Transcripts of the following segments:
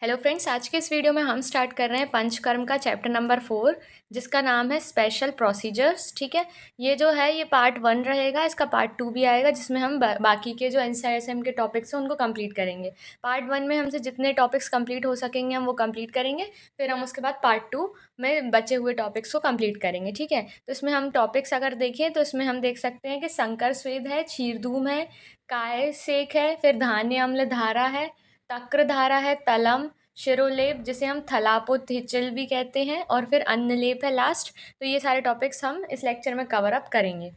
Hello friends, आज के इस वीडियो में हम स्टार्ट कर रहे हैं पंचकर्म का चैप्टर नंबर 4, जिसका नाम है स्पेशल प्रोसीजर्स। ठीक है, ये जो है ये पार्ट 1 रहेगा। इसका पार्ट 2 भी आएगा, जिसमें हम बाकी के जो एनसीईआरएसएम के टॉपिक्स हैं उनको कंप्लीट करेंगे। पार्ट 1 में हमसे जितने टॉपिक्स कंप्लीट हो सकेंगे हम वो कंप्लीट करेंगे, फिर हम उसके बाद पार्ट 2 में बचे हुए टॉपिक्स को कंप्लीट करेंगे। ठीक है, तो इसमें हम टॉपिक्स अगर देखें तो इसमें हम देख सकते हैं कि संकर स्वेद है, क्षीरधूम है, काय सेक है, फिर धान्य अम्ल धारा है, तक्रधारा है, तलम, शिरोलेप जिसे हम थलापुत हिचिल भी कहते हैं, और फिर अन्नलेप है लास्ट। तो ये सारे टॉपिक्स हम इस लेक्चर में कवर अप करेंगे।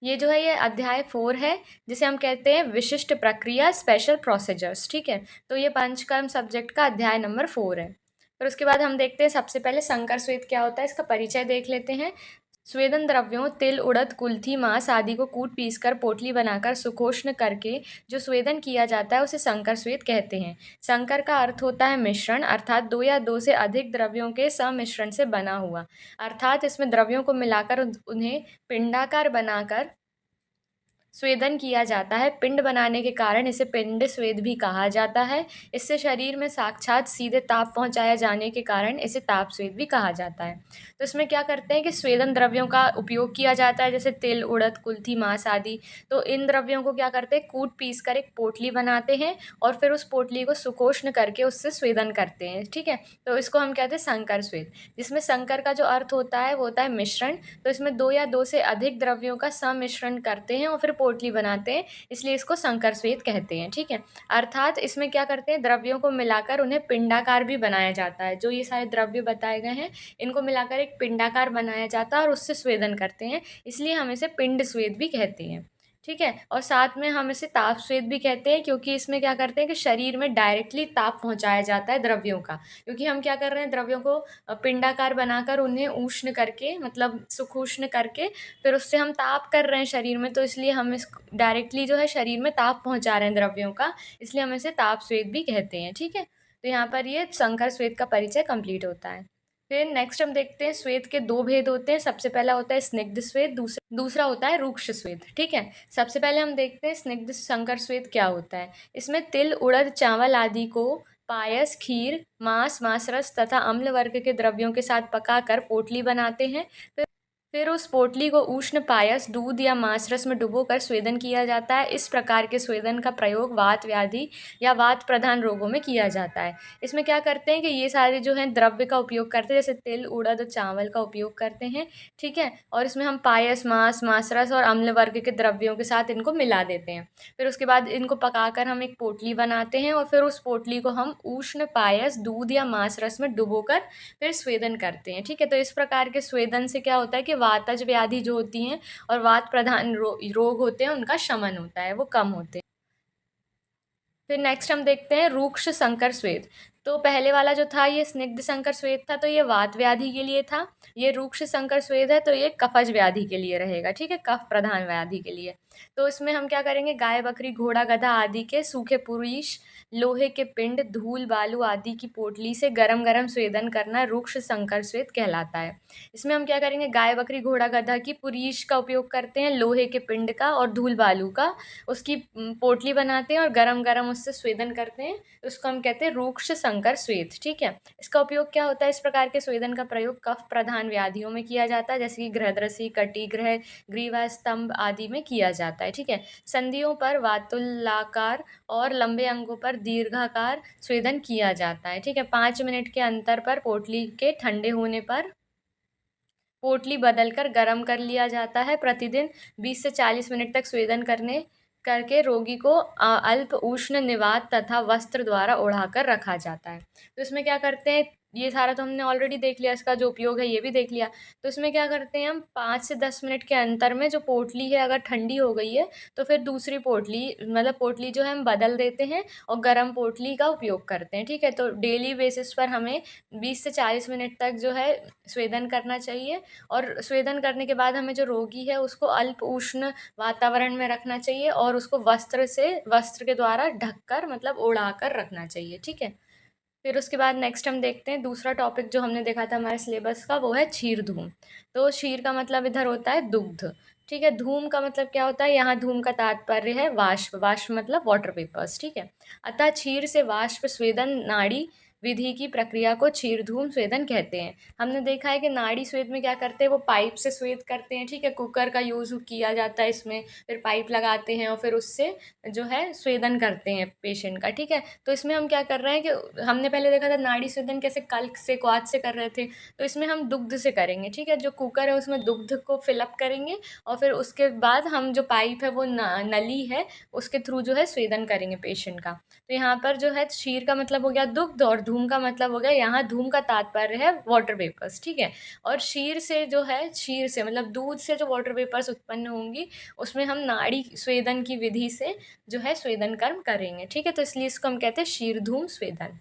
ये जो है ये अध्याय 4 है, जिसे हम कहते हैं विशिष्ट प्रक्रिया, स्पेशल प्रोसीजर्स। ठीक है, तो ये पंचकर्म सब्जेक्ट का अध्याय नंबर 4 है। फिर उसके बाद हम देखते हैं सबसे पहले संकर स्वेद क्या होता है, इसका परिचय देख लेते हैं। स्वेदन द्रव्यों तिल, उड़द, कुल्थी, मांस आदि को कूट पीसकर पोटली बनाकर सुखोष्ण करके जो स्वेदन किया जाता है उसे संकर स्वेद कहते हैं। संकर का अर्थ होता है मिश्रण, अर्थात दो या दो से अधिक द्रव्यों के सम्मिश्रण से बना हुआ। अर्थात इसमें द्रव्यों को मिलाकर उन्हें पिंडाकार बनाकर स्वेदन किया जाता है। पिंड बनाने के कारण इसे पिंड स्वेद भी कहा जाता है। इससे शरीर में साक्षात सीधे ताप पहुंचाया जाने के कारण इसे ताप स्वेद भी कहा जाता है। तो इसमें क्या करते हैं कि स्वेदन द्रव्यों का उपयोग किया जाता है, जैसे तिल, उड़द, कुल्थी, मांस आदि। तो इन द्रव्यों को क्या करते हैं, कूट पीस कर एक पोटली बनाते हैं और फिर उस पोटली को सुखोष्ण करके उससे स्वेदन करते हैं। ठीक है, तो इसको हम कहते हैं संकर स्वेद, जिसमें संकर का जो अर्थ होता है वो होता है मिश्रण। तो इसमें दो या दो से अधिक द्रव्यों का सम्मिश्रण करते हैं और फिर पोटली बनाते हैं, इसलिए इसको संकर स्वेद कहते हैं। ठीक है, अर्थात इसमें क्या करते हैं, द्रव्यों को मिलाकर उन्हें पिंडाकार भी बनाया जाता है। जो ये सारे द्रव्य बताए गए हैं इनको मिलाकर एक पिंडाकार बनाया जाता है और उससे स्वेदन करते हैं, इसलिए हम इसे पिंड स्वेद भी कहते हैं। ठीक है, और साथ में हम इसे ताप स्वेद भी कहते हैं, क्योंकि इसमें क्या करते हैं कि शरीर में डायरेक्टली ताप पहुंचाया जाता है द्रव्यों का। क्योंकि हम क्या कर रहे हैं, द्रव्यों को पिंडाकार बनाकर उन्हें उष्ण करके, मतलब सुखोष्ण करके फिर उससे हम ताप कर रहे हैं शरीर में, तो इसलिए हम इस डायरेक्टली जो है शरीर में ताप पहुंचा रहे हैं द्रव्यों का, इसलिए हम इसे ताप स्वेद भी कहते हैं। ठीक है, तो यहाँ पर ये संकर स्वेद का परिचय कंप्लीट होता है। फिर नेक्स्ट हम देखते हैं स्वेद के दो भेद होते हैं। सबसे पहला होता है स्निग्ध स्वेद, दूसरा होता है रूक्ष स्वेद। ठीक है, सबसे पहले हम देखते हैं स्निग्ध संकर स्वेद क्या होता है। इसमें तिल, उड़द, चावल आदि को पायस, खीर, मांस, मांसरस तथा अम्ल वर्ग के द्रव्यों के साथ पकाकर पोटली बनाते हैं। फिर उस पोटली को उष्ण पायस, दूध या मांसरस में डुबोकर स्वेदन किया जाता है। इस प्रकार के स्वेदन का प्रयोग वात व्याधि या वात प्रधान रोगों में किया जाता है। इसमें क्या करते हैं कि ये सारे जो हैं द्रव्य का उपयोग करते हैं, जैसे तिल, उड़द, चावल का उपयोग करते हैं। ठीक है, और इसमें हम पायस, मांस, मांसरस और अम्ल वर्ग के द्रव्यों के साथ इनको मिला देते हैं। फिर उसके बाद इनको पकाकर हम एक पोटली बनाते हैं और फिर उस पोटली को हम उष्ण पायस, दूध या मांसरस में डुबोकर फिर स्वेदन करते हैं। ठीक है, तो इस प्रकार के स्वेदन से क्या होता है कि वातज व्याधि जो होती हैं और वात प्रधान रोग होते हैं उनका शमन होता है, वो कम होते हैं। फिर नेक्स्ट हम देखते हैं रूक्ष संकर स्वेद। तो पहले वाला जो था ये स्निग्ध संकर स्वेद था, तो ये वात व्याधि के लिए था। ये रूक्ष संकर स्वेद है तो ये कफज व्याधि के लिए रहेगा। ठीक है, कफ प्रधान व्याधि के लिए। तो इसमें हम क्या करेंगे, गाय, बकरी, घोड़ा, गधा आदि के सूखे पुरुष, लोहे के पिंड, धूल, बालू आदि की पोटली से गरम गरम स्वेदन करना रूक्ष संकर स्वेद कहलाता है। इसमें हम क्या करेंगे, गाय, बकरी, घोड़ा, गधा की पुरीश का उपयोग करते हैं, लोहे के पिंड का और धूल बालू का, उसकी पोटली बनाते हैं और गरम गरम उससे स्वेदन करते हैं। तो उसको हम कहते हैं रूक्ष संकर स्वेद। ठीक है, इसका उपयोग क्या होता है, इस प्रकार के स्वेदन का प्रयोग कफ प्रधान व्याधियों में किया जाता है, जैसे कि घृतरसी, कटिग्रह, ग्रीवा स्तंभ आदि में किया जाता है। ठीक है, संधियों पर वातुलाकार और लंबे अंगों पर दीर्घाकार स्वेदन किया जाता है। ठीक है, 5 मिनट के अंतर पर पोटली के ठंडे होने पर पोटली बदलकर गर्म कर लिया जाता है। प्रतिदिन 20 से 40 मिनट तक स्वेदन करके रोगी को अल्प उष्ण निवात तथा वस्त्र द्वारा ओढ़ाकर रखा जाता है। तो इसमें क्या करते हैं, ये सारा तो हमने ऑलरेडी देख लिया, इसका जो उपयोग है ये भी देख लिया। तो इसमें क्या करते हैं, हम 5 से 10 मिनट के अंतर में जो पोटली है अगर ठंडी हो गई है तो फिर दूसरी पोटली, मतलब पोटली जो है हम बदल देते हैं और गर्म पोटली का उपयोग करते हैं। ठीक है, तो डेली बेसिस पर हमें 20 से 40 मिनट तक जो है स्वेदन करना चाहिए, और स्वेदन करने के बाद हमें जो रोगी है उसको अल्प उष्ण वातावरण में रखना चाहिए और उसको वस्त्र के द्वारा ढककर, मतलब ओढ़ाकर रखना चाहिए। ठीक है, फिर उसके बाद नेक्स्ट हम देखते हैं दूसरा टॉपिक जो हमने देखा था हमारे सिलेबस का, वो है क्षीर धूम। तो क्षीर का मतलब इधर होता है दुग्ध। ठीक है। धूम का मतलब क्या होता है, यहाँ धूम का तात्पर्य है वाष्प, वाष्प मतलब वाटर वेपर्स, ठीक है। अतः क्षीर से वाष्प स्वेदन नाड़ी विधि की प्रक्रिया को क्षीर धूम स्वेदन कहते हैं। हमने देखा है कि नाड़ी स्वेद में क्या करते हैं, वो पाइप से स्वेद करते हैं, ठीक है। कुकर का यूज़ किया जाता है इसमें, फिर पाइप लगाते हैं और फिर उससे जो है स्वेदन करते हैं पेशेंट का, ठीक है। तो इसमें हम क्या कर रहे हैं कि हमने पहले देखा था नाड़ी स्वेदन कैसे कल्क से क्वाथ से कर रहे थे, तो इसमें हम दुग्ध से करेंगे, ठीक है। जो कुकर है उसमें दुग्ध को फिलअप करेंगे और फिर उसके बाद हम जो पाइप है वो नली है उसके थ्रू जो है स्वेदन करेंगे पेशेंट का। तो यहाँ पर जो है क्षीर का मतलब हो गया दुग्ध और धूम का मतलब हो गया, यहाँ धूम का तात्पर्य है वाटर वेपर्स, ठीक है। और क्षीर से जो है, क्षीर से मतलब दूध से जो वाटर वेपर्स उत्पन्न होंगी उसमें हम नाड़ी स्वेदन की विधि से जो है स्वेदन कर्म करेंगे, ठीक है। तो इसलिए इसको हम कहते हैं क्षीर धूम स्वेदन।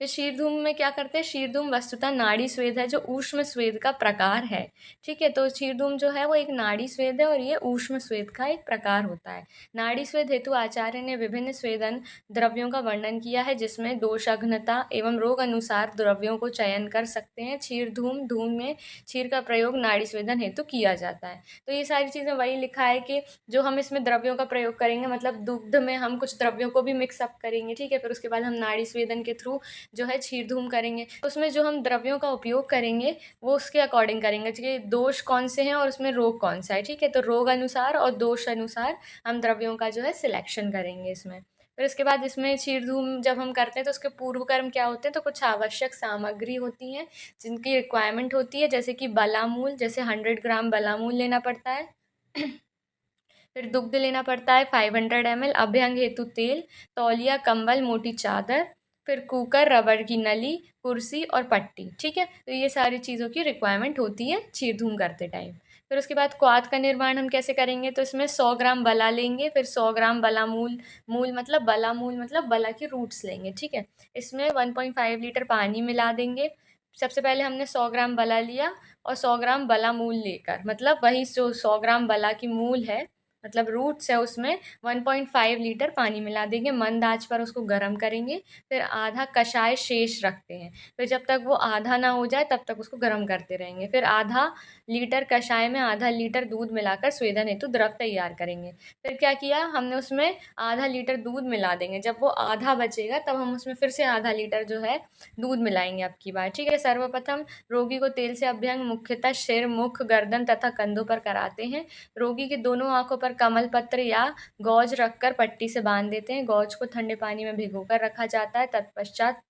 फिर शीरधूम में क्या करते हैं, शीरधूम वस्तुतः नाड़ी स्वेद है जो ऊष्म स्वेद का प्रकार है, ठीक है। तो शीरधूम जो है वो एक नाड़ी स्वेद है और ये ऊष्म स्वेद का एक प्रकार होता है। नाड़ी स्वेद हेतु आचार्य ने विभिन्न स्वेदन द्रव्यों का वर्णन किया है जिसमें दोषघ्नता एवं रोग अनुसार द्रव्यों को चयन कर सकते हैं। क्षीरधूम धूम में क्षीर का प्रयोग नाड़ी स्वेदन हेतु किया जाता है। तो ये सारी चीज़ें वही लिखा है कि जो हम इसमें द्रव्यों का प्रयोग करेंगे, मतलब दुग्ध में हम कुछ द्रव्यों को भी मिक्सअप करेंगे, ठीक है। फिर उसके बाद हम नाड़ी स्वेदन के थ्रू जो है क्षीर धूम करेंगे। तो उसमें जो हम द्रव्यों का उपयोग करेंगे वो उसके अकॉर्डिंग करेंगे कि दोष कौन से हैं और उसमें रोग कौन सा है, ठीक है। तो रोग अनुसार और दोष अनुसार हम द्रव्यों का जो है सिलेक्शन करेंगे इसमें। फिर इसके बाद इसमें क्षीर धूम जब हम करते हैं तो उसके पूर्व कर्म क्या होते हैं, तो कुछ आवश्यक सामग्री होती हैं जिनकी रिक्वायरमेंट होती है, जैसे कि बलामूल, जैसे 100 ग्राम बलामूल लेना पड़ता है। फिर दुग्ध लेना पड़ता है 500 ml, अभ्यंग हेतु तेल, तौलिया, कंबल, मोटी चादर, फिर कुकर, रबड़ की नली, कुर्सी और पट्टी, ठीक है। तो ये सारी चीज़ों की रिक्वायरमेंट होती है चीर धूम करते टाइम। फिर उसके बाद क्वाथ का निर्माण हम कैसे करेंगे, तो इसमें 100 ग्राम बला लेंगे, फिर 100 ग्राम बला मूल, मूल मतलब बला मूल मतलब बला की रूट्स लेंगे, ठीक है। इसमें 1.5 लीटर पानी मिला देंगे। सबसे पहले हमने 100 ग्राम बला लिया और 100 ग्राम बला मूल लेकर, मतलब वही जो 100 ग्राम बला की मूल है मतलब रूट्स है उसमें 1.5 लीटर पानी मिला देंगे, मंद आंच पर उसको गर्म करेंगे। फिर आधा कषाय शेष रखते हैं, फिर जब तक वो आधा ना हो जाए तब तक उसको गर्म करते रहेंगे। फिर आधा लीटर कषाय में आधा लीटर दूध मिलाकर स्वेदन हेतु द्रव तैयार करेंगे। फिर क्या किया हमने, उसमें आधा लीटर दूध मिला देंगे, जब वो आधा बचेगा तब हम उसमें फिर से आधा लीटर जो है दूध मिलाएंगे अब की बार, ठीक है। सर्वप्रथम रोगी को तेल से अभ्यंग मुख्यतः सिर, मुख, गर्दन तथा कंधों पर कराते हैं। रोगी के दोनों आंखों पर कमल पत्र या गौज रखकर पट्टी से बांध देते हैं। गौज को ठंडे पानी में भिगोकर रखा जाता है, तत्पश्चात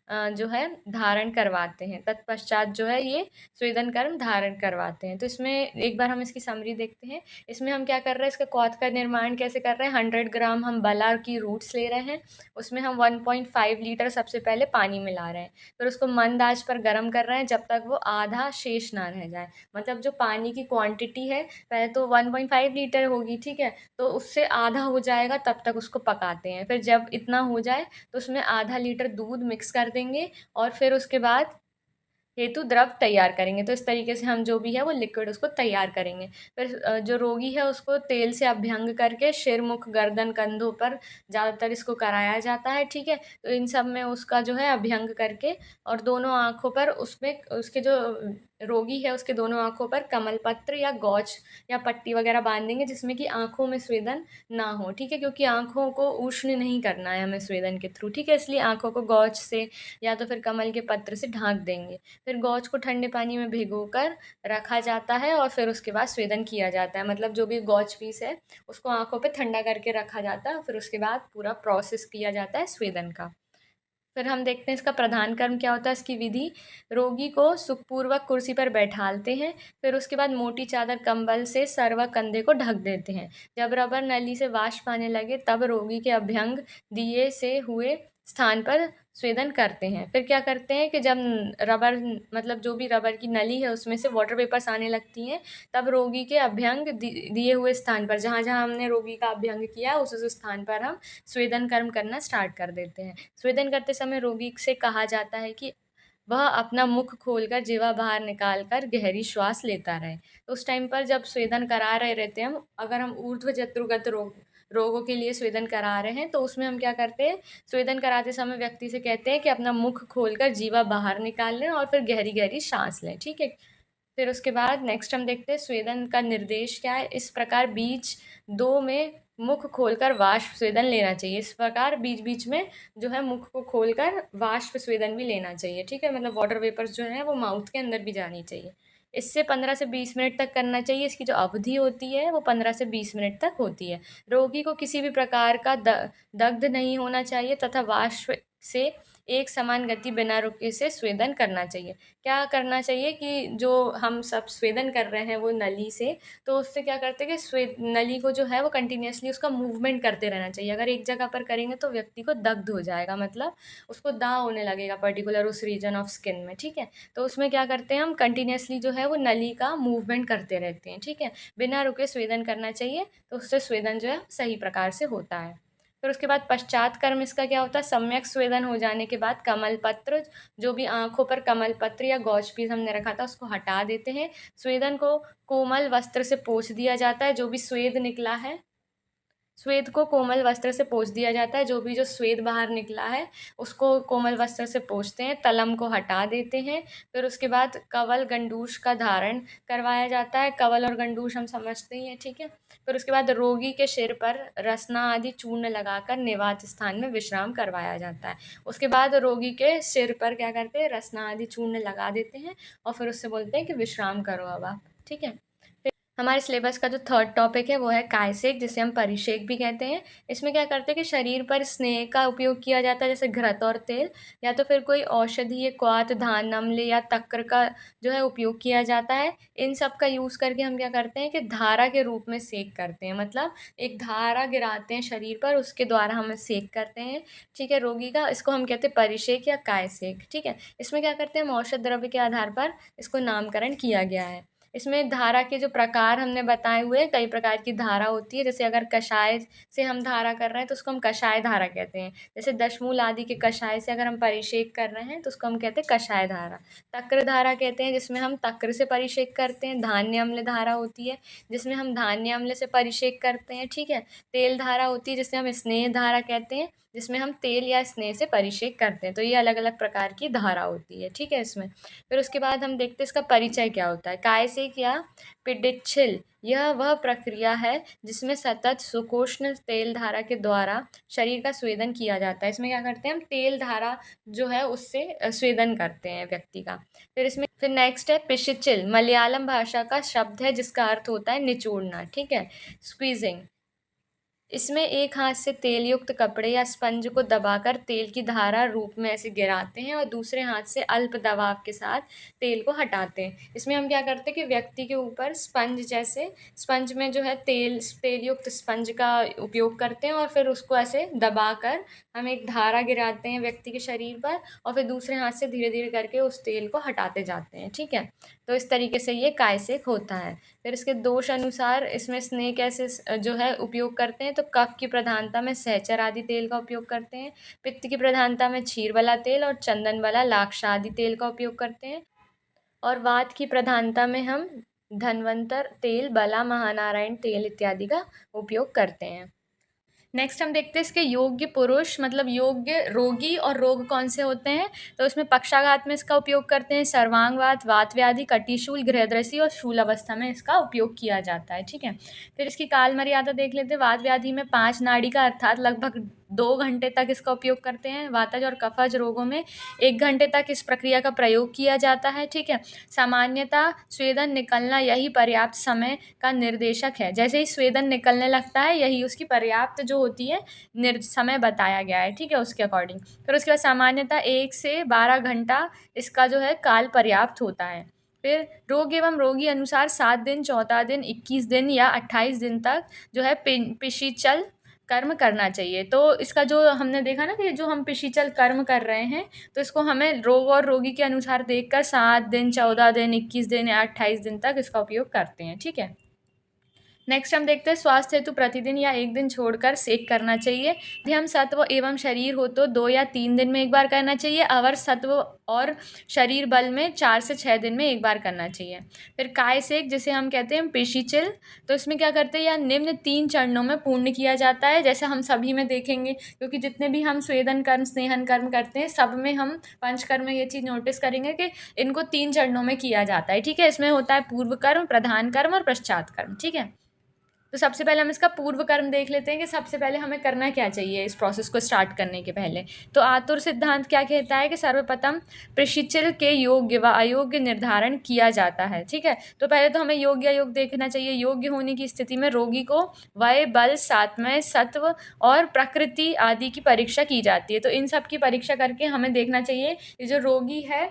जो है धारण करवाते हैं, तत्पश्चात जो है ये स्वेदन कर्म धारण करवाते हैं। तो इसमें एक बार हम इसकी समरी देखते हैं। इसमें हम क्या कर रहे हैं, इसका क्वाथ का निर्माण कैसे कर रहे हैं। 100 ग्राम हम बला की रूट्स ले रहे हैं, उसमें हम 1.5 लीटर सबसे पहले पानी मिला रहे हैं, फिर उसको मंद आंच पर गर्म कर रहे हैं जब तक वो आधा शेष ना रह जाए। मतलब जो पानी की क्वांटिटी है पहले तो 1.5 लीटर होगी, ठीक है, तो उससे आधा हो जाएगा तब तक उसको पकाते हैं। फिर जब इतना हो जाए तो उसमें आधा लीटर दूध मिक्स कर देंगे और फिर उसके बाद हेतु द्रव तैयार करेंगे। तो इस तरीके से हम जो भी है वो लिक्विड उसको तैयार करेंगे। फिर जो रोगी है उसको तेल से अभ्यंग करके सिर, मुख, गर्दन, कंधों पर ज़्यादातर इसको कराया जाता है, ठीक है। तो इन सब में उसका जो है अभ्यंग करके और दोनों आँखों पर उसमें उसके जो रोगी है उसके दोनों आँखों पर कमल पत्र या गौच या पट्टी वगैरह बांध देंगे जिसमें कि आँखों में स्वेदन ना हो, ठीक है, क्योंकि आँखों को उष्ण नहीं करना है हमें स्वेदन के थ्रू, ठीक है। इसलिए आँखों को गौच से या तो फिर कमल के पत्र से ढाँक देंगे। फिर गौच को ठंडे पानी में भिगोकर रखा जाता है और फिर उसके बाद स्वेदन किया जाता है, मतलब जो भी गौच पीस है उसको आँखों पे ठंडा करके रखा जाता है, फिर उसके बाद पूरा प्रोसेस किया जाता है स्वेदन का। फिर हम देखते हैं इसका प्रधान कर्म क्या होता है, इसकी विधि। रोगी को सुखपूर्वक कुर्सी पर बैठालते हैं, फिर उसके बाद मोटी चादर कंबल से सर व कंधे को ढक देते हैं। जब रबर नली से वाष्प आने लगे तब रोगी के अभ्यंग दिए से हुए स्थान पर स्वेदन करते हैं। फिर क्या करते हैं कि जब रबर मतलब जो भी रबर की नली है उसमें से वाटर वेपर्स आने लगती हैं तब रोगी के अभ्यंग दिए हुए स्थान पर, जहाँ जहाँ हमने रोगी का अभ्यंग किया उस स्थान पर हम स्वेदन कर्म करना स्टार्ट कर देते हैं। स्वेदन करते समय रोगी से कहा जाता है कि वह अपना मुख खोलकर जीवा बाहर निकालकर गहरी श्वास लेता रहे। तो उस टाइम पर जब स्वेदन करा रहे रहते हैं हम, अगर हम ऊर्ध्व जत्रुगत रोगों के लिए स्वेदन करा रहे हैं तो उसमें हम क्या करते हैं, स्वेदन कराते समय व्यक्ति से कहते हैं कि अपना मुख खोलकर जीवा बाहर निकाल लें और फिर गहरी गहरी सांस लें, ठीक है। फिर उसके बाद नेक्स्ट हम देखते हैं स्वेदन का निर्देश क्या है। इस प्रकार बीच दो में मुख खोलकर वाष्प स्वेदन लेना चाहिए। इस प्रकार बीच बीच में जो है मुख को खोलकर वाष्प स्वेदन भी लेना चाहिए, ठीक है। मतलब वाटर वेपर्स जो है वो माउथ के अंदर भी जानी चाहिए। इससे 15 से 20 मिनट तक करना चाहिए। इसकी जो अवधि होती है वो 15 से 20 मिनट तक होती है। रोगी को किसी भी प्रकार का दग्ध नहीं होना चाहिए तथा वाष्प से एक समान गति बिना रुके से स्वेदन करना चाहिए। क्या करना चाहिए कि जो हम सब स्वेदन कर रहे हैं वो नली से, तो उससे क्या करते हैं कि नली को जो है वो कंटिन्यूअसली उसका मूवमेंट करते रहना चाहिए। अगर एक जगह पर करेंगे तो व्यक्ति को दग्ध हो जाएगा, मतलब उसको दाग होने लगेगा पर्टिकुलर उस रीजन ऑफ स्किन में, ठीक है। तो उसमें क्या करते हैं हम कंटिन्यूअसली जो है वो नली का मूवमेंट करते रहते हैं, ठीक है। बिना रुके स्वेदन करना चाहिए, तो उससे स्वेदन जो है सही प्रकार से होता है। फिर उसके बाद पश्चात कर्म इसका क्या होता है। सम्यक स्वेदन हो जाने के बाद कमल पत्र, जो भी आंखों पर कमल पत्र या गौज पीस हमने रखा था उसको हटा देते हैं। स्वेदन को कोमल वस्त्र से पोंछ दिया जाता है। जो भी स्वेद निकला है, स्वेद को कोमल वस्त्र से पोंछ दिया जाता है। जो भी जो स्वेद बाहर निकला है उसको कोमल वस्त्र से पोंछते हैं, तलम को हटा देते हैं। फिर उसके बाद कवल गंडूश का धारण करवाया जाता है। कवल और गंडूश हम समझते ही हैं, ठीक है। फिर उसके बाद रोगी के सिर पर रसना आदि चूर्ण लगाकर निवात स्थान में विश्राम करवाया जाता है। उसके बाद रोगी के सिर पर क्या करते हैं, रसना आदि चूर्ण लगा देते हैं और फिर उससे बोलते हैं कि विश्राम करो अब आप, ठीक है। हमारे सिलेबस का जो थर्ड टॉपिक है वो है कायसेक, जिसे हम परिषेक भी कहते हैं। इसमें क्या करते हैं कि शरीर पर स्नेह का उपयोग किया जाता है, जैसे घृत और तेल, या तो फिर कोई औषधि क्वाथ धान नम्ल या तक्र का जो है उपयोग किया जाता है। इन सब का यूज़ करके हम क्या करते हैं कि धारा के रूप में सेक करते हैं, मतलब एक धारा गिराते हैं शरीर पर, उसके द्वारा हम सेक करते हैं, ठीक है, रोगी का। इसको हम कहते हैं परिषेक या कायसेक, ठीक है। इसमें क्या करते हैं, हम औषध द्रव्य के आधार पर इसको नामकरण किया गया है। इसमें धारा के जो प्रकार हमने बताए हुए हैं, कई प्रकार की धारा होती है। जैसे अगर कषाय से हम धारा कर रहे हैं तो उसको हम कषाय धारा कहते हैं। जैसे दशमूल आदि के कषाय से अगर हम परिषेक कर रहे हैं तो उसको हम कहते हैं कषाय धारा। तक्र धारा कहते हैं जिसमें हम तक्र से परिषेक करते हैं। धान्य अम्ल धारा होती है जिसमें हम धान्य अम्ल से परिषेक करते हैं, ठीक है। तेल धारा होती है जिसे हम स्नेह धारा कहते हैं, जिसमें हम तेल या स्नेह से परिषेक करते हैं। तो ये अलग अलग प्रकार की धारा होती है, ठीक है इसमें। फिर उसके बाद हम देखते हैं इसका परिचय क्या होता है। कायसेक या पिडिच्छिल यह वह प्रक्रिया है जिसमें सतत सुकोष्ण तेल धारा के द्वारा शरीर का स्वेदन किया जाता है। इसमें क्या करते हैं हम, तेल धारा जो है उससे स्वेदन करते हैं व्यक्ति का। फिर नेक्स्ट है पिशिचिल, मलयालम भाषा का शब्द है जिसका अर्थ होता है निचोड़ना, ठीक है, स्क्वीजिंग। इसमें एक हाथ से तेल युक्त कपड़े या स्पंज को दबाकर तेल की धारा रूप में ऐसे गिराते हैं और दूसरे हाथ से अल्प दबाव के साथ तेल को हटाते हैं। इसमें हम क्या करते हैं कि व्यक्ति के ऊपर स्पंज, जैसे स्पंज में जो है तेल युक्त स्पंज का उपयोग करते हैं और फिर उसको ऐसे दबाकर हम एक धारा गिराते हैं व्यक्ति के शरीर पर और फिर दूसरे हाथ से धीरे धीरे करके उस तेल को हटाते जाते हैं, ठीक है। तो इस तरीके से ये कायसेक होता है। फिर इसके दोष अनुसार इसमें स्नेह कैसे जो है उपयोग करते हैं, तो कफ की प्रधानता में सहचर आदि तेल का उपयोग करते हैं। पित्त की प्रधानता में क्षीर वाला तेल और चंदन वाला लाक्षा आदि तेल का उपयोग करते हैं। और वात की प्रधानता में हम धन्वंतर तेल, बला, महानारायण तेल इत्यादि का उपयोग करते हैं। नेक्स्ट हम देखते हैं इसके योग्य पुरुष, मतलब योग्य रोगी और रोग कौन से होते हैं। तो इसमें पक्षाघात में इसका उपयोग करते हैं, सर्वांगवात, वात व्याधि, कटिशूल, गृहदृषि और शूल अवस्था में इसका उपयोग किया जाता है, ठीक है। फिर इसकी काल मर्यादा देख लेते हैं। वात व्याधि में 5 नाड़ी का अर्थात लगभग 2 घंटे तक इसका उपयोग करते हैं। वातज और कफज रोगों में 1 घंटे तक इस प्रक्रिया का प्रयोग किया जाता है, ठीक है। सामान्यतः स्वेदन निकलना यही पर्याप्त समय का निर्देशक है। जैसे ही स्वेदन निकलने लगता है यही उसकी पर्याप्त जो होती है समय बताया गया है, ठीक है, उसके अकॉर्डिंग। फिर उसके बाद सामान्यतः 1 से 12 घंटा इसका जो है काल पर्याप्त होता है। फिर रोग एवं रोगी अनुसार 7 दिन, 14 दिन, 21 दिन या 28 दिन तक जो है पिशिचल कर्म करना चाहिए। तो इसका जो हमने देखा ना कि जो हम पिशिचल कर्म कर रहे हैं, तो इसको हमें रोग और रोगी के अनुसार देखकर 7 दिन, 14 दिन, 21 दिन या 28 दिन तक इसका उपयोग करते हैं, ठीक है। नेक्स्ट हम देखते हैं स्वास्थ्य हेतु प्रतिदिन या 1 दिन छोड़कर सेक करना चाहिए। यदि हम सत्व एवं शरीर हो तो 2 या 3 दिन में एक बार करना चाहिए। अवर सत्व और शरीर बल में 4 से 6 दिन में एक बार करना चाहिए। फिर कायसेक जिसे हम कहते हैं पेशीचिल, तो इसमें क्या करते हैं, यह निम्न 3 चरणों में पूर्ण किया जाता है, जैसे हम सभी में देखेंगे, क्योंकि जितने भी हम स्वेदन कर्म स्नेहन कर्म करते हैं सब में हम पंचकर्म में ये चीज़ नोटिस करेंगे कि इनको 3 चरणों में किया जाता है। ठीक है, इसमें होता है पूर्व कर्म, प्रधान कर्म और पश्चात कर्म। ठीक है, तो सबसे पहले हम इसका पूर्व कर्म देख लेते हैं कि सबसे पहले हमें करना क्या चाहिए इस प्रोसेस को स्टार्ट करने के पहले। तो आतुर सिद्धांत क्या कहता है कि सर्वप्रथम प्रशिक्षण के योग्य व अयोग्य निर्धारण किया जाता है। ठीक है, तो पहले तो हमें योग्य अयोग्य देखना चाहिए। योग्य होने की स्थिति में रोगी को वय, बल, सात्मय, सत्व और प्रकृति आदि की परीक्षा की जाती है। तो इन सब की परीक्षा करके हमें देखना चाहिए कि जो रोगी है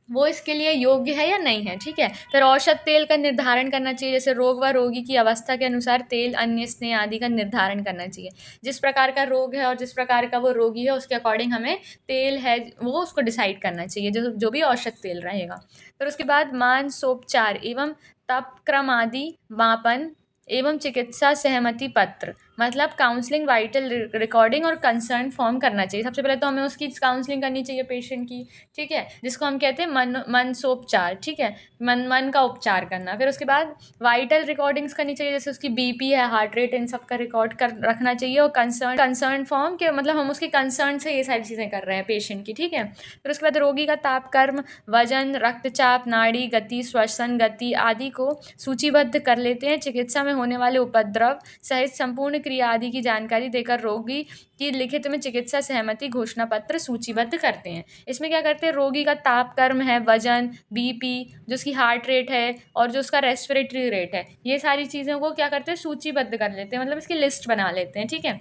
वो इसके लिए योग्य है या नहीं है। ठीक है, फिर औषध तेल का निर्धारण करना चाहिए, जैसे रोग व रोगी की अवस्था के अनुसार तेल, अन्य स्नेह आदि का निर्धारण करना चाहिए। जिस प्रकार का रोग है और जिस प्रकार का वो रोगी है उसके अकॉर्डिंग हमें तेल है वो उसको डिसाइड करना चाहिए, जो भी औषध तेल रहेगा। फिर उसके बाद मानसोपचार एवं तपक्रम आदि मापन एवं चिकित्सा सहमति पत्र, मतलब काउंसलिंग, वाइटल रिकॉर्डिंग और कंसर्न फॉर्म करना चाहिए। सबसे पहले तो हमें उसकी काउंसलिंग करनी चाहिए पेशेंट की। ठीक है, जिसको हम कहते हैं मनसोपचार। ठीक है, मन का उपचार करना। फिर उसके बाद वाइटल रिकॉर्डिंग्स करनी चाहिए, जैसे उसकी बीपी है, हार्ट रेट, इन सब का रिकॉर्ड कर रखना चाहिए। और कंसर्न फॉर्म के मतलब हम उसके कंसर्न से ये सारी चीज़ें कर रहे हैं पेशेंट की। ठीक है, फिर उसके बाद रोगी का ताप कर्म, वजन, रक्तचाप, नाड़ी गति, श्वसन गति आदि को सूचीबद्ध कर लेते हैं। चिकित्सा में होने वाले उपद्रव सहित संपूर्ण क्रिया आदि की जानकारी देकर रोगी की लिखित में चिकित्सा सहमति घोषणा पत्र सूचीबद्ध करते हैं। इसमें क्या करते हैं, रोगी का ताप कर्म है, वजन, बीपी, जो उसकी हार्ट रेट है और जो उसका रेस्पिरेटरी रेट है, ये सारी चीज़ों को क्या करते हैं, सूचीबद्ध कर लेते हैं, मतलब इसकी लिस्ट बना लेते हैं। ठीक है,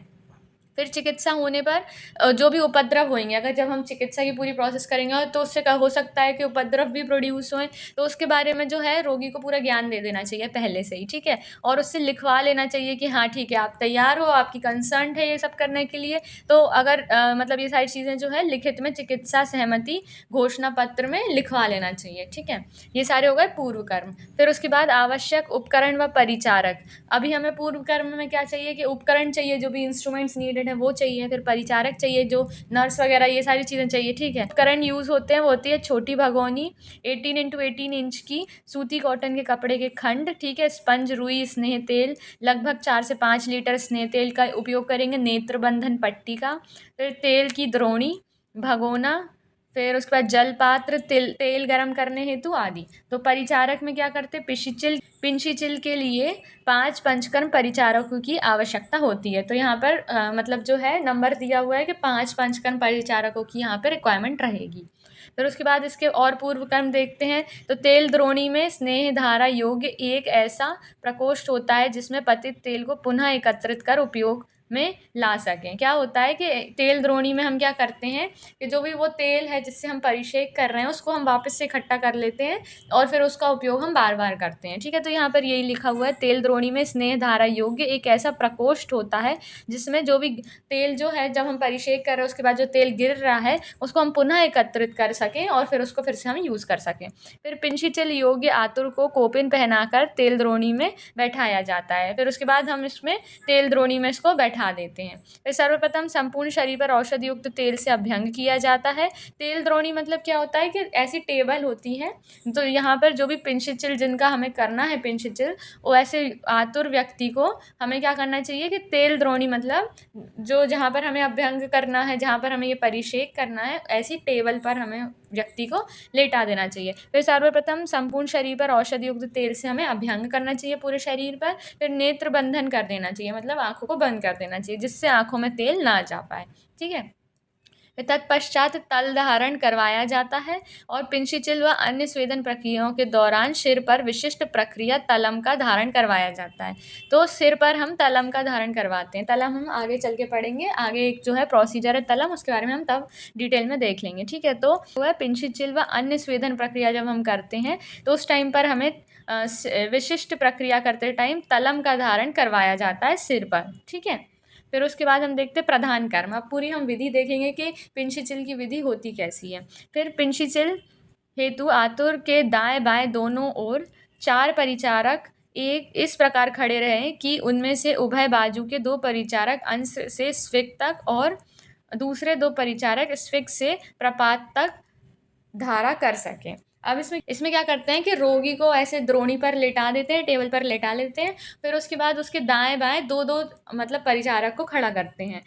फिर चिकित्सा होने पर जो भी उपद्रव होंगे, अगर जब हम चिकित्सा की पूरी प्रोसेस करेंगे तो उससे हो सकता है कि उपद्रव भी प्रोड्यूस हों, तो उसके बारे में जो है रोगी को पूरा ज्ञान दे देना चाहिए पहले से ही। ठीक है, और उससे लिखवा लेना चाहिए कि हाँ ठीक है, आप तैयार हो, आपकी कंसर्न है ये सब करने के लिए। तो अगर मतलब ये सारी चीज़ें जो है लिखित में चिकित्सा सहमति घोषणा पत्र में लिखवा लेना चाहिए। ठीक है, ये सारे हो गए पूर्व कर्म। फिर उसके बाद आवश्यक उपकरण व परिचारक। अभी हमें पूर्व कर्म में क्या चाहिए कि उपकरण चाहिए, जो भी इंस्ट्रूमेंट्स नीडेड है वो चाहिए। फिर परिचारक चाहिए, जो नर्स वगैरह, ये सारी चीज़ें चाहिए। ठीक है, उपकरण यूज़ होते हैं वो होती है छोटी भगोनी 18x18 इंच की सूती कॉटन के कपड़े के खंड। ठीक है, स्पंज, रुई, स्नेह तेल, लगभग 4 से 5 लीटर स्नेह तेल का उपयोग करेंगे, नेत्र बंधन पट्टी का, फिर तेल की द्रोणी, भगोना, फिर उसके बाद जल पात्र, तेल गरम करने हेतु आदि। तो परिचारक में क्या करते हैं, पिंशीचिल के लिए 5 पंचकर्म परिचारकों की आवश्यकता होती है। तो यहाँ पर मतलब जो है नंबर दिया हुआ है कि 5 पंचकर्म परिचारकों की यहाँ पर रिक्वायरमेंट रहेगी। फिर उसके बाद इसके और पूर्व कर्म देखते हैं। तो तेल द्रोणी में स्नेह धारा योग्य एक ऐसा प्रकोष्ठ होता है जिसमें पतित तेल को पुनः एकत्रित कर उपयोग में ला सकें। क्या होता है कि तेल द्रोणी में हम क्या करते हैं कि जो भी वो तेल है जिससे हम परिषेक कर रहे हैं उसको हम वापस से इकट्ठा कर लेते हैं और फिर उसका उपयोग हम बार बार करते हैं। ठीक है, तो यहाँ पर यही लिखा हुआ है, तेल द्रोणी में स्नेह धारा योग्य एक ऐसा प्रकोष्ठ होता है जिसमें जो भी तेल जो है जब हम परिषेक कर रहे हैं उसके बाद जो तेल गिर रहा है उसको हम पुनः एकत्रित कर सकें और फिर उसको फिर से हम यूज़ कर सकें। फिर पिंशीचिल योग्य आतुर को कोपिन पहनाकर तेल द्रोणी में बैठाया जाता है। फिर उसके बाद हम इसमें तेल द्रोणी में इसको बैठा देते हैं। फिर सर्वप्रथम संपूर्ण शरीर पर औषध युक्त तेल से अभ्यंग किया जाता है। तेल द्रोणी मतलब क्या होता है कि ऐसी टेबल होती है, तो यहाँ पर जो भी पिंशीचिल जिनका हमें करना है पिंशीचिल, वो ऐसे आतुर व्यक्ति को हमें क्या करना चाहिए कि तेल द्रोणी मतलब जो जहाँ पर हमें अभ्यंग करना है, जहाँ पर हमें ये परिषेक करना है, ऐसी टेबल पर हमें व्यक्ति को लेटा देना चाहिए। फिर सर्वप्रथम संपूर्ण शरीर पर औषध युक्त तेल से हमें अभ्यंग करना चाहिए पूरे शरीर पर। फिर नेत्र बंधन कर देना चाहिए, मतलब आंखों को बंद कर देना चाहिए जिससे आंखों में तेल ना जा पाए। ठीक है, तत्पश्चात तल धारण करवाया जाता है और पिंशीचिल व अन्य स्वेदन प्रक्रियाओं के दौरान सिर पर विशिष्ट प्रक्रिया तलम का धारण करवाया जाता है। तो सिर पर हम तलम का धारण करवाते हैं। तलम हम आगे चल के पढ़ेंगे, आगे एक जो है प्रोसीजर है तलम, उसके बारे में हम तब डिटेल में देख लेंगे। ठीक है, तो वह पिंशीचिल व अन्य स्वेदन प्रक्रिया जब हम करते हैं तो उस टाइम पर हमें विशिष्ट प्रक्रिया करते टाइम तलम का धारण करवाया जाता है सिर पर। ठीक है, फिर उसके बाद हम देखते हैं प्रधान कर्म। अब पूरी हम विधि देखेंगे कि पिंशीचिल की विधि होती कैसी है। फिर पिंशीचिल हेतु आतुर के दाएं बाएं दोनों ओर 4 परिचारक एक इस प्रकार खड़े रहें कि उनमें से उभय बाजू के 2 परिचारक अंश से स्फिक तक और दूसरे 2 परिचारक स्फिक से प्रपात तक धारा कर सकें। अब इसमें इसमें क्या करते हैं कि रोगी को ऐसे द्रोणी पर लेटा देते हैं, टेबल पर लेटा लेते हैं, फिर उसके बाद उसके दाएं बाएं दो दो मतलब परिचारक को खड़ा करते हैं।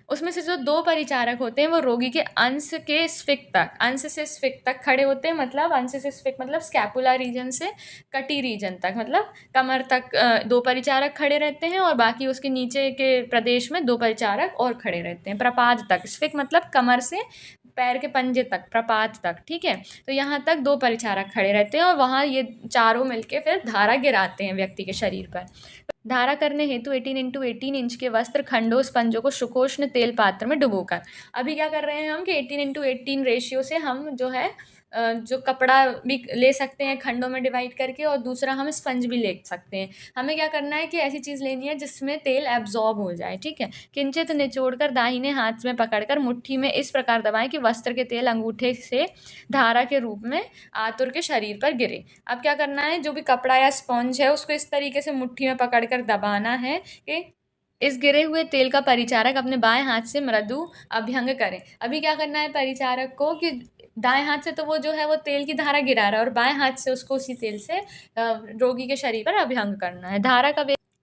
उसमें से जो दो परिचारक होते हैं वो रोगी के अंश के स्फिक तक, अंश से स्फिक तक खड़े होते हैं, मतलब अंश से स्फिक मतलब स्कैपुला रीजन से कटी रीजन तक, मतलब कमर तक दो परिचारक खड़े रहते हैं और बाकी उसके नीचे के प्रदेश में दो परिचारक और खड़े रहते हैं। प्रपाद तक, स्फिक मतलब कमर से पैर के पंजे तक, प्रपात तक, ठीक है। तो यहाँ तक दो परिचारक खड़े रहते हैं और वहाँ ये चारों मिलके फिर धारा गिराते हैं व्यक्ति के शरीर पर। धारा करने हेतु 18x18 इंच के वस्त्र खंडों स्पंजों को सुखोष्ण तेल पात्र में डुबोकर, अभी क्या कर रहे हैं हम कि 18x18 रेशियो से हम जो है जो कपड़ा भी ले सकते हैं खंडों में डिवाइड करके, और दूसरा हम स्पंज भी ले सकते हैं। हमें क्या करना है कि ऐसी चीज़ लेनी है जिसमें तेल एब्जॉर्ब हो जाए, ठीक है। किंचित निचोड़कर दाहिने हाथ में पकड़कर मुट्ठी में इस प्रकार दबाएं कि वस्त्र के तेल अंगूठे से धारा के रूप में आतुर के शरीर पर गिरे। अब क्या करना है, जो भी कपड़ा या स्पॉन्ज है उसको इस तरीके से मुट्ठी में पकड़कर दबाना है कि इस गिरे हुए तेल का परिचारक अपने बाएं हाथ से मृदु अभ्यंग करें। अभी क्या करना है परिचारक को कि दाएं हाथ से तो वो जो है वो तेल की धारा गिरा रहा है और बाएं हाथ से उसको उसी तेल से रोगी के शरीर पर अभ्यंग करना है।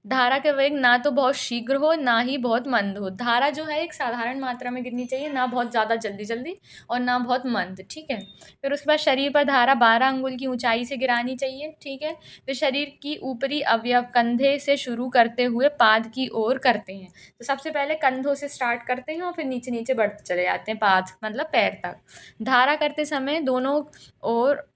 धारा का वेग ना तो बहुत शीघ्र हो ना ही बहुत मंद हो। धारा जो है एक साधारण मात्रा में गिरनी चाहिए, ना बहुत ज़्यादा जल्दी जल्दी और ना बहुत मंद, ठीक है। फिर उसके बाद शरीर पर धारा 12 अंगुल की ऊंचाई से गिरानी चाहिए, ठीक है। फिर शरीर की ऊपरी अवयव कंधे से शुरू करते हुए पाद की ओर करते हैं। तो सबसे पहले कंधों से स्टार्ट करते हैं और फिर नीचे नीचे बढ़ते चले जाते हैं, पाद मतलब पैर तक। धारा करते समय दोनों ओर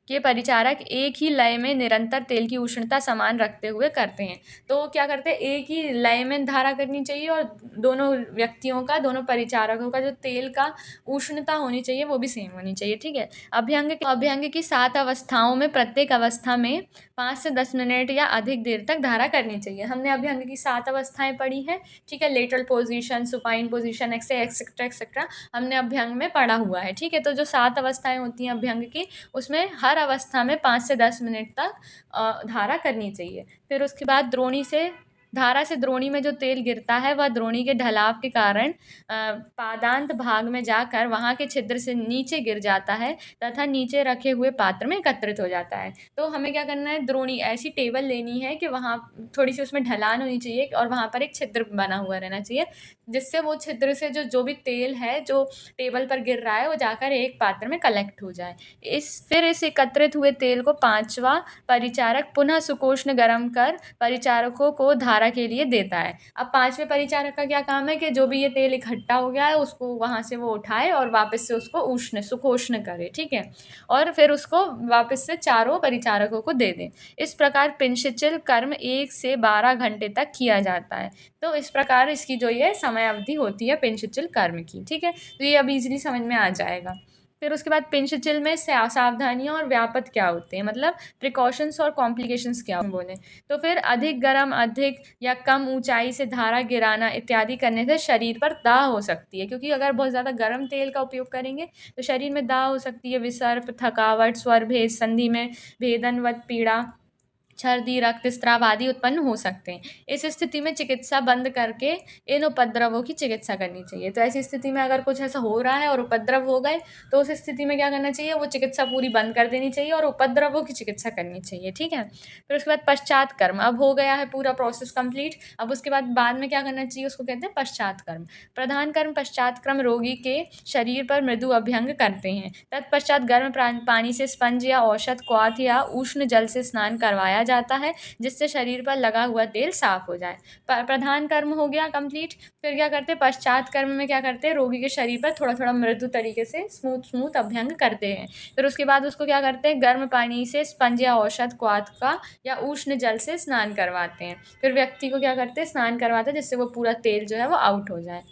के परिचारक एक ही लय में निरंतर तेल की उष्णता समान रखते हुए करते हैं। तो क्या करते हैं, एक ही लय में धारा करनी चाहिए और दोनों व्यक्तियों का, दोनों परिचारकों का जो तेल का उष्णता होनी चाहिए वो भी सेम होनी चाहिए, ठीक है। अभ्यंग की 7 अवस्थाओं में प्रत्येक अवस्था में 5 से 10 मिनट या अधिक देर तक धारा करनी चाहिए। हमने अभ्यंग की 7 अवस्थाएं पढ़ी हैं, ठीक है। Lateral position, supine position, etcetera etcetera हमने अभ्यंग में पढ़ा हुआ है, ठीक है। तो जो 7 अवस्थाएं होती हैं अभ्यंग की, उसमें हर अवस्था में 5 से 10 मिनट तक धारा करनी चाहिए। फिर उसके बाद धारा से द्रोणी में जो तेल गिरता है वह द्रोणी के ढलाव के कारण पादांत भाग में जाकर वहाँ के छिद्र से नीचे गिर जाता है तथा नीचे रखे हुए पात्र में एकत्रित हो जाता है। तो हमें क्या करना है, द्रोणी ऐसी टेबल लेनी है कि वहाँ थोड़ी सी उसमें ढलान होनी चाहिए और वहाँ पर एक छिद्र बना हुआ रहना चाहिए, जिससे वो छिद्र से जो भी तेल है जो टेबल पर गिर रहा है वो जाकर एक पात्र में कलेक्ट हो जाए। फिर इस एकत्रित हुए तेल को 5वां परिचारक पुनः सुकोष्ण गर्म कर परिचारकों को धारा के लिए देता है। अब 5वें परिचारक का क्या काम है कि जो भी ये तेल इकट्ठा हो गया है उसको वहाँ से वो उठाए और वापस से उसको सुकोष्ण करे, ठीक है। और फिर उसको वापस से चारों परिचारकों को दे दें। इस प्रकार पिंशिचिल कर्म 1 से 12 घंटे तक किया जाता है। तो इस प्रकार इसकी जो ये समय अवधि होती है पिंशिचिल कर्म की, ठीक है। तो ये अब इजीली समझ में आ जाएगा। फिर उसके बाद पिंशिचिल में सावधानियां और व्यापत क्या होते हैं, मतलब प्रिकॉशंस और कॉम्प्लिकेशंस क्या बोले। तो फिर अधिक गर्म, अधिक या कम ऊंचाई से धारा गिराना इत्यादि करने से शरीर पर दाह हो सकती है, क्योंकि अगर बहुत ज़्यादा गर्म तेल का उपयोग करेंगे तो शरीर में दाह हो सकती है, विसर्प, थकावट, स्वर भेद, संधि में भेदनवत पीड़ा, छर्दी, रक्तस्राव आदि उत्पन्न हो सकते हैं। इस स्थिति में चिकित्सा बंद करके इन उपद्रवों की चिकित्सा करनी चाहिए। तो ऐसी स्थिति में अगर कुछ ऐसा हो रहा है और उपद्रव हो गए तो उस स्थिति में क्या करना चाहिए, वो चिकित्सा पूरी बंद कर देनी चाहिए और उपद्रवों की चिकित्सा करनी चाहिए, ठीक है। फिर उसके बाद पश्चात कर्म, अब हो गया है पूरा प्रोसेस कंप्लीट। अब उसके बाद में क्या करना चाहिए, उसको कहते हैं पश्चात कर्म। प्रधान कर्म पश्चात कर्म रोगी के शरीर पर मृदु अभ्यंग करते हैं। तत्पश्चात गर्म पानी से स्पंज या औषध क्वाथ या उष्ण जल से स्नान करवाया जाता है, जिससे शरीर पर लगा हुआ तेल साफ हो जाए। प्रधान कर्म हो गया कंप्लीट। फिर क्या करते हैं, पश्चात कर्म में क्या करते हैं, रोगी के शरीर पर थोड़ा थोड़ा मृदु तरीके से स्मूथ अभ्यंग करते हैं। फिर उसके बाद उसको क्या करते हैं, गर्म पानी से स्पंज या औषध क्वाथ का या उष्ण जल से स्नान करवाते हैं। फिर व्यक्ति को क्या करते हैं, स्नान करवाते हैं, जिससे वो पूरा तेल जो है वो आउट हो जाए।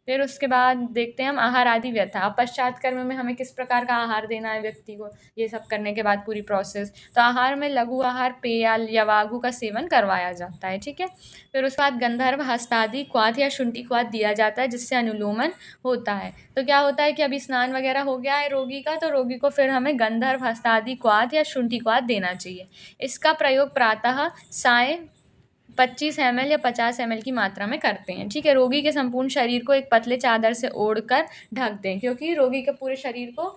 फिर उसके बाद देखते हैं हम आहार आदि व्यथा। अब पश्चात कर्म में हमें किस प्रकार का आहार देना है व्यक्ति को, ये सब करने के बाद पूरी प्रोसेस। तो आहार में लघु आहार, पेय या वागु का सेवन करवाया जाता है, ठीक है। फिर उसके बाद गंधर्व हस्तादि क्वाथ या शुंठी क्वाथ दिया जाता है, जिससे अनुलोमन होता है। तो क्या होता है कि अभी स्नान वगैरह हो गया है रोगी का, तो रोगी को फिर हमें गंधर्व हस्तादि क्वाथ या शुंठी क्वाथ देना चाहिए। इसका प्रयोग प्रातः, साय 25 ml या 50 ml की मात्रा में करते हैं। ठीक है, रोगी के संपूर्ण शरीर को एक पतले चादर से ओढ़कर ढक दें, क्योंकि रोगी के पूरे शरीर को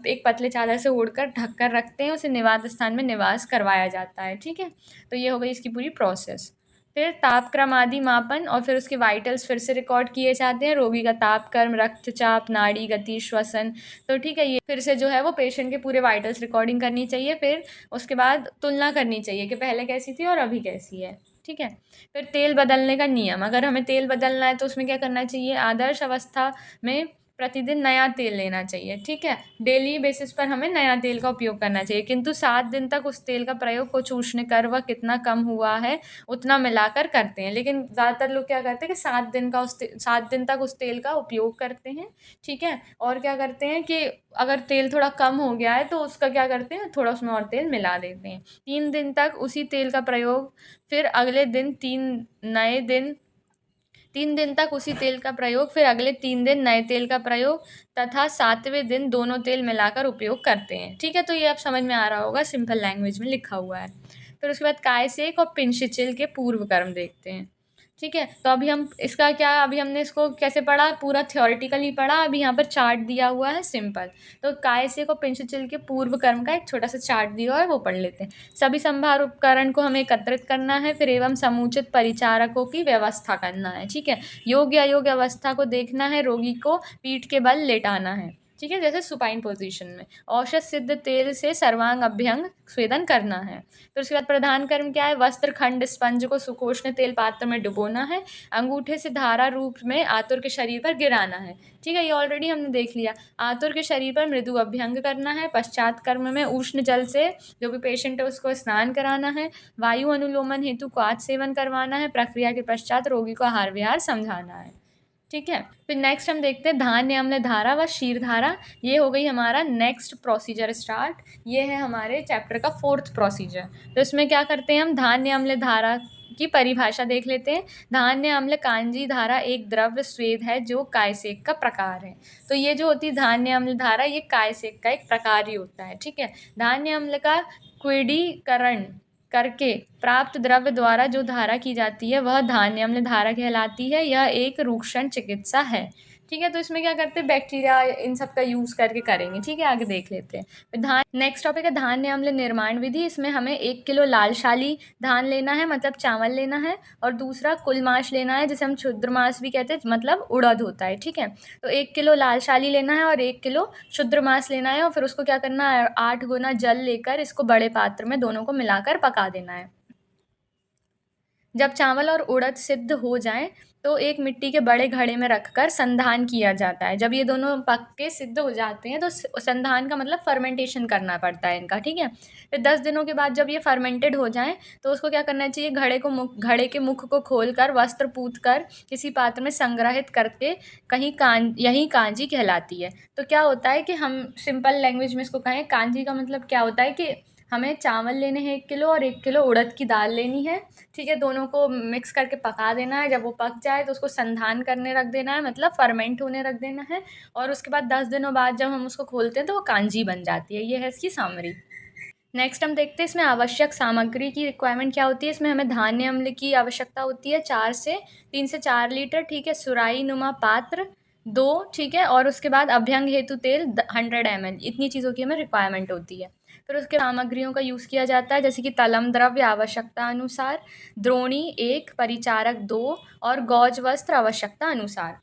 एक पतले चादर से ओढ़कर ढक कर रखते हैं, उसे निवात स्थान में निवास करवाया जाता है। ठीक है, तो ये हो गई इसकी पूरी प्रोसेस। फिर तापक्रम आदि मापन और फिर उसके वाइटल्स फिर से रिकॉर्ड किए जाते हैं, रोगी का तापक्रम, रक्तचाप, नाड़ी गति, श्वसन। तो ठीक है, ये फिर से जो है वो पेशेंट के पूरे वाइटल्स रिकॉर्डिंग करनी चाहिए। फिर उसके बाद तुलना करनी चाहिए कि पहले कैसी थी और अभी कैसी है। ठीक है, फिर तेल बदलने का नियम, अगर हमें तेल बदलना है तो उसमें क्या करना चाहिए, आदर्श अवस्था में प्रतिदिन नया तेल लेना चाहिए। ठीक है, डेली बेसिस पर हमें नया तेल का उपयोग करना चाहिए, किंतु 7 दिन तक उस तेल का प्रयोग को चूसने कर वह कितना कम हुआ है उतना मिलाकर करते हैं। लेकिन ज़्यादातर लोग क्या करते हैं कि 7 दिन तक उस तेल का उपयोग करते हैं। ठीक है, और क्या करते हैं कि अगर तेल थोड़ा कम हो गया है तो उसका क्या करते हैं, थोड़ा उसमें और तेल मिला देते हैं। 3 दिन तक उसी तेल का प्रयोग, फिर अगले दिन 3 दिन तक उसी तेल का प्रयोग, फिर अगले 3 दिन नए तेल का प्रयोग तथा 7वें दिन दोनों तेल मिलाकर उपयोग करते हैं। ठीक है, तो ये अब समझ में आ रहा होगा, सिंपल लैंग्वेज में लिखा हुआ है। फिर उसके बाद कायसेक और पिंशिचिल के पूर्व कर्म देखते हैं। ठीक है, तो अभी हम इसका क्या, अभी हमने इसको कैसे पढ़ा, पूरा थ्योरेटिकली पढ़ा। अभी यहाँ पर चार्ट दिया हुआ है सिंपल, तो कायसेक और पिंशिचिल के पूर्व कर्म का एक छोटा सा चार्ट दिया हुआ है, वो पढ़ लेते हैं। सभी संभार उपकरण को हमें एकत्रित करना है, फिर एवं समुचित परिचारकों की व्यवस्था करना है। ठीक है, योग्य अयोग्य अवस्था को देखना है, रोगी को पीठ के बल लेटाना है। ठीक है, जैसे सुपाइन पोजीशन में। औषध सिद्ध तेल से सर्वांग अभ्यंग स्वेदन करना है। फिर उसके बाद प्रधान कर्म क्या है, वस्त्र खंड स्पंज को सुकोष्ण तेल पात्र में डुबोना है, अंगूठे से धारा रूप में आतुर के शरीर पर गिराना है। ठीक है, ये ऑलरेडी हमने देख लिया। आतुर के शरीर पर मृदु अभ्यंग करना है। पश्चात कर्म में उष्ण जल से जो भी पेशेंट है उसको स्नान कराना है। वायु अनुलोमन हेतु क्वाथ सेवन करवाना है। प्रक्रिया के पश्चात रोगी को आहार विहार समझाना है। ठीक है, फिर नेक्स्ट हम देखते हैं धान्य अम्ल धारा व क्षीर धारा। ये हो गई हमारा नेक्स्ट प्रोसीजर स्टार्ट। ये है हमारे चैप्टर का 4th प्रोसीजर। तो इसमें क्या करते हैं हम, धान्य अम्ल धारा की परिभाषा देख लेते हैं। धान्य अम्ल कांजी धारा एक द्रव्य स्वेद है जो कायसेक का प्रकार है। तो ये जो होती है धान्य अम्ल धारा, ये कायसेक का एक प्रकार ही होता है। ठीक है, धान्य अम्ल का क्विडीकरण करके प्राप्त द्रव्य द्वारा जो धारा की जाती है वह धान्य अम्ल धारा कहलाती है। यह एक रूक्षण चिकित्सा है। ठीक है, तो इसमें क्या करते हैं, बैक्टीरिया इन सब का यूज़ करके करेंगे। ठीक है, आगे देख लेते हैं। फिर नेक्स्ट टॉपिक है धान्य अम्ल निर्माण विधि। इसमें हमें 1 किलो लाल शाली धान लेना है, मतलब चावल लेना है, और दूसरा कुलमाश लेना है, जिसे हम क्षुद्रमास भी कहते हैं, मतलब उड़द होता है। ठीक है, तो 1 किलो लाल शाली लेना है और 1 किलो क्षुद्रमास लेना है, और फिर उसको क्या करना है, 8 गुना जल लेकर इसको बड़े पात्र में दोनों को मिलाकर पका देना है। जब चावल और उड़द सिद्ध हो जाएं तो एक मिट्टी के बड़े घड़े में रखकर संधान किया जाता है। जब ये दोनों पक के सिद्ध हो जाते हैं तो संधान का मतलब फर्मेंटेशन करना पड़ता है इनका। ठीक है, फिर 10 दिनों के बाद जब ये फर्मेंटेड हो जाएं तो उसको क्या करना चाहिए, घड़े के मुख को खोलकर वस्त्र पूत कर किसी पात्र में संग्रहित करके यही कांजी कहलाती है। तो क्या होता है कि हम सिंपल लैंग्वेज में इसको कहें, कांजी का मतलब क्या होता है कि हमें चावल लेने हैं 1 किलो और 1 किलो उड़द की दाल लेनी है। ठीक है, दोनों को मिक्स करके पका देना है। जब वो पक जाए तो उसको संधान करने रख देना है, मतलब फर्मेंट होने रख देना है, और उसके बाद 10 दिनों बाद जब हम उसको खोलते हैं तो वो कांजी बन जाती है। ये है इसकी सामरी। नेक्स्ट हम देखते हैं इसमें आवश्यक सामग्री की रिक्वायरमेंट क्या होती है। इसमें हमें धान्य अम्ल की आवश्यकता होती है 3 से 4 लीटर। ठीक है, सुराही नुमा पात्र 2। ठीक है, और उसके बाद अभ्यंग हेतु तेल 100 ml। इतनी चीज़ों की हमें रिक्वायरमेंट होती है। फिर उसके सामग्रियों का यूज़ किया जाता है, जैसे कि तलम द्रव्य आवश्यकता अनुसार, द्रोणी 1, परिचारक 2 और गौज वस्त्र आवश्यकता अनुसार।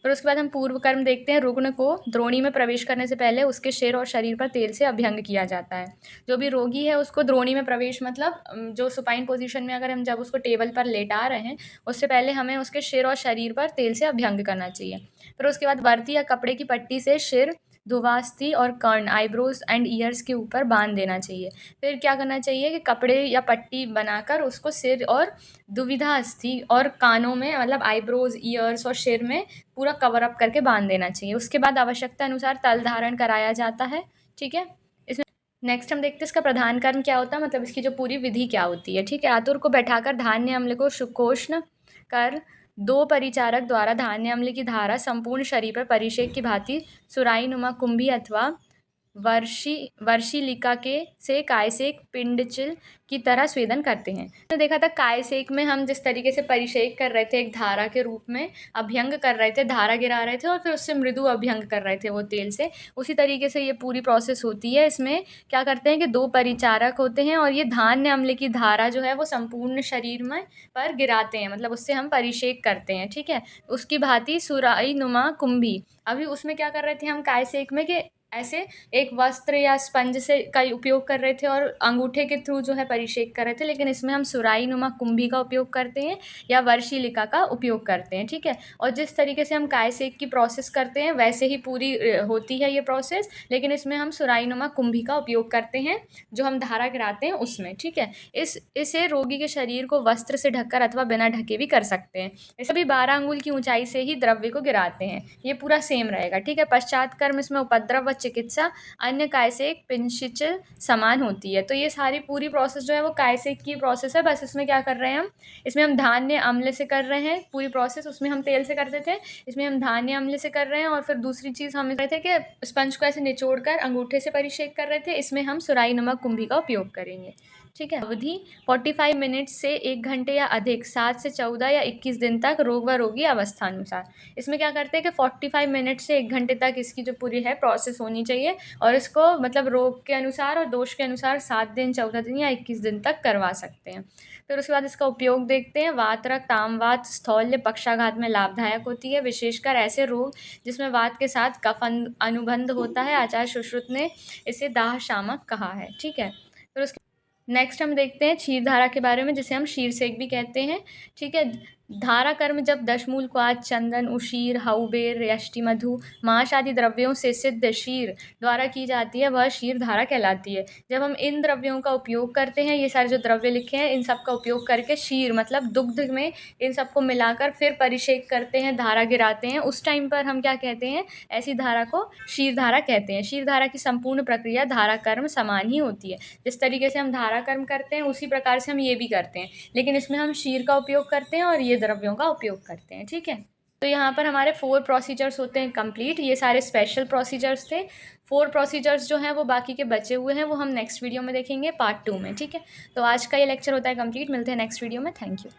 फिर उसके बाद हम पूर्व कर्म देखते हैं। रुग्ण को द्रोणी में प्रवेश करने से पहले उसके सिर और शरीर पर तेल से अभ्यंग किया जाता है। जो भी रोगी है उसको द्रोणी में प्रवेश, मतलब जो सुपाइन पोजीशन में अगर हम जब उसको टेबल पर लेटा रहे हैं उससे पहले हमें उसके सिर और शरीर पर तेल से अभ्यंग करना चाहिए। फिर उसके बाद वर्ती या कपड़े की पट्टी से सिर, धुवास्थि और कर्ण, आईब्रोज एंड ईयर्स के ऊपर बांध देना चाहिए। फिर क्या करना चाहिए कि कपड़े या पट्टी बनाकर उसको सिर और दुविधा अस्थि और कानों में, मतलब आईब्रोज, ईयर्स और सिर में पूरा कवर अप करके बांध देना चाहिए। उसके बाद आवश्यकता अनुसार तल धारण कराया जाता है। ठीक है, इसमें नेक्स्ट हम देखते हैं इसका प्रधान कर्म क्या होता है, मतलब इसकी जो पूरी विधि क्या होती है। ठीक है, आतुर को बैठाकर धान्य अम्ल को सुकोष्ण कर 2 परिचारक द्वारा धान्य अम्ल की धारा संपूर्ण शरीर पर परिषेक की भांति सुराही नुमा कुंभी अथवा वर्षिलिका के से कायसेक पिंडचिल की तरह स्वेदन करते हैं। तो देखा था कायसेक में हम जिस तरीके से परिषेक कर रहे थे, एक धारा के रूप में अभ्यंग कर रहे थे, धारा गिरा रहे थे और फिर उससे मृदु अभ्यंग कर रहे थे वो तेल से, उसी तरीके से ये पूरी प्रोसेस होती है। इसमें क्या करते हैं कि 2 परिचारक होते हैं और ये धान्य अम्ल की धारा जो है वो संपूर्ण शरीर में पर गिराते हैं, मतलब उससे हम परिषेक करते हैं, ठीक है। उसकी भांति सुराई नुमा कुंभी, अभी उसमें क्या कर रहे थे हम कायसेक में कि ऐसे एक वस्त्र या स्पंज से का उपयोग कर रहे थे और अंगूठे के थ्रू जो है परिषेक कर रहे थे, लेकिन इसमें हम सुराई नुमा कुंभी का उपयोग करते हैं या वर्षिलिका का उपयोग करते हैं, ठीक है। और जिस तरीके से हम कायसेक की प्रोसेस करते हैं वैसे ही पूरी होती है ये प्रोसेस, लेकिन इसमें हम सुराई नुमा कुंभी का उपयोग करते हैं जो हम धारा गिराते हैं उसमें, ठीक है। इसे रोगी के शरीर को वस्त्र से ढककर अथवा बिना ढके भी कर सकते हैं। इसे भी 12 अंगुल की ऊंचाई से ही द्रव्य को गिराते हैं, ये पूरा सेम रहेगा, ठीक है। पश्चात कर्म इसमें उपद्रव व चिकित्सा अन्य कायसेक पिंशिचिल समान होती है। तो ये सारी पूरी प्रोसेस जो है वो कायसेक की प्रोसेस है, बस इसमें क्या कर रहे हैं हम, इसमें हम धान्य अम्ल से कर रहे हैं पूरी प्रोसेस, उसमें हम तेल से करते थे, इसमें हम धान्य अम्ल से कर रहे हैं। और फिर दूसरी चीज़ हम रहे थे कि स्पंज को ऐसे निचोड़ कर अंगूठे से परिषेक कर रहे थे, इसमें हम सुराई नमक कुंभी का उपयोग करेंगे, ठीक है। अवधि 45 मिनट से 1 घंटे या अधिक 7 से 14 या 21 दिन तक रोग व रोगी अवस्था अनुसार। इसमें क्या करते हैं कि 45 मिनट से 1 घंटे तक इसकी जो पूरी है प्रोसेस होनी चाहिए और इसको मतलब रोग के अनुसार और दोष के अनुसार 7 दिन, 14 दिन या 21 दिन तक करवा सकते हैं। फिर उसके बाद इसका उपयोग देखते हैं। वातरक, तामवात, स्थौल्य पक्षाघात में लाभदायक होती है, विशेषकर ऐसे रोग जिसमें वात के साथ कफ अनुबंध होता है। आचार्य सुश्रुत ने इसे दाह शामक कहा है, ठीक है। फिर उसके नेक्स्ट हम देखते हैं क्षीरधारा के बारे में, जिसे हम क्षीरसेक भी कहते हैं, ठीक है। धारा कर्म जब दशमूल क्वाथ, चंदन, उशीर, हउबेर, यष्टि मधु, मांस आदि द्रव्यों से सिद्ध क्षीर द्वारा की जाती है वह क्षीर धारा कहलाती है। जब हम इन द्रव्यों का उपयोग करते हैं, ये सारे जो द्रव्य लिखे हैं इन सब का उपयोग करके क्षीर मतलब दुग्ध में इन सबको मिलाकर फिर परिषेक करते हैं, धारा गिराते हैं, उस टाइम पर हम क्या कहते हैं, ऐसी धारा को क्षीर धारा कहते हैं। क्षीर धारा की संपूर्ण प्रक्रिया धारा कर्म समान ही होती है। जिस तरीके से हम धारा कर्म करते हैं उसी प्रकार से हम ये भी करते हैं, लेकिन इसमें हम क्षीर का उपयोग करते हैं और ये द्रव्यों का उपयोग करते हैं, ठीक है। तो यहाँ पर हमारे 4 प्रोसीजर्स होते हैं कंप्लीट। ये सारे स्पेशल प्रोसीजर्स थे। 4 प्रोसीजर्स जो हैं वो बाकी के बचे हुए हैं, वो हम नेक्स्ट वीडियो में देखेंगे पार्ट 2 में, ठीक है। तो आज का ये लेक्चर होता है कंप्लीट। मिलते हैं नेक्स्ट वीडियो में। Thank you.